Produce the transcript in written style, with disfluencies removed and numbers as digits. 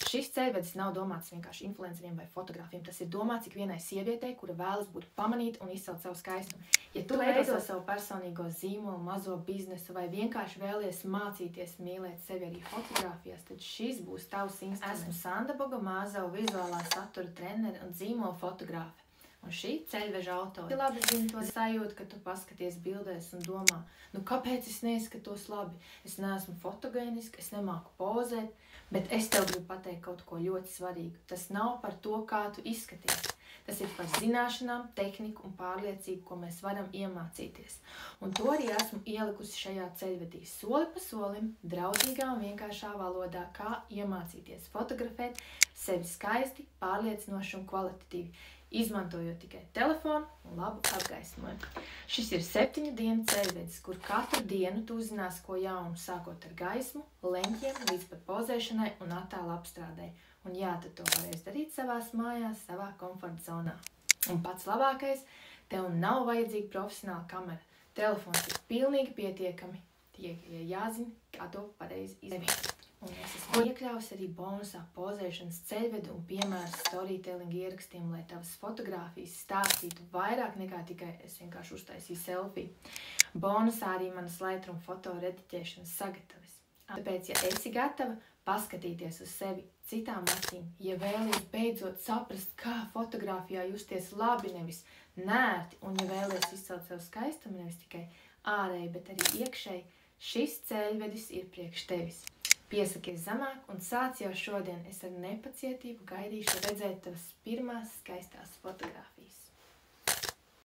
Šis ceļvedis nav domāts vienkārši influenceriem vai fotogrāfiem. Tas ir domāts ikvienai sievietei, kura vēlas būt pamanīta un izcelt savu skaistumu. Ja tu veido savu personīgo zīmolu, mazo biznesu vai vienkārši vēlies mācīties mīlēt sevi arī fotogrāfijās, tad šis būs tavs instruments. Esmu Sanda Bogomazova, vizuālā satura trenere un zīmola fotogrāfe. Un šī ceļveža autori labi zina to sajūtu, ka tu paskaties bildēs un domā, kāpēc es neizskatos labi? Es neesmu fotogēniska, es nemāku pozēt, bet es tev gribu pateikt kaut ko ļoti svarīgu. Tas nav par to, kā tu izskaties. Tas ir par zināšanām, tehniku un pārliecību, ko mēs varam iemācīties. Un to arī esmu ielikusi šajā ceļvedī soli pa solim, draudzīgā un vienkāršā valodā, kā iemācīties fotografēt sevi skaisti, pārliecinoši un kvalitatīvi, izmantojot tikai telefonu un labu apgaismojumu. Šis ir 7 dienu ceļvedis, kur katru dienu tu uzzināsi ko jaunu, sākot ar gaismu, leņķiem, līdz pat pozēšanai un attēlu apstrādei. Un jā, tad to varēs darīt savās mājās, savā komforta zonā. Un pats labākais, tev nav vajadzīga profesionāla kamera. Telefons ir pilnīgi pietiekami, tikai jāzina, kā to pareizi izdarīt. Un es esmu iekļāvusi arī bonusā pozēšanas ceļvedu un piemēru storytelling ierakstiem, lai tavas fotogrāfijas stāstītu vairāk nekā tikai es vienkārši uztaisīju selfiju. Bonusā arī manas Lightroom foto rediģēšanas sagatavas. Tāpēc, ja esi gatava paskatīties uz sevi citām acīm, ja vēlies beidzot saprast, kā fotogrāfijā justies labi, nevis nērti, un ja vēlies izcelt sev skaistumu, nevis tikai ārēji, bet arī iekšēji, šis ceļvedis ir priekš tevis. Piesakies zemāk un sāc jau šodien. Es ar nepacietību gaidīšu redzēt tavas pirmās skaistās fotogrāfijas.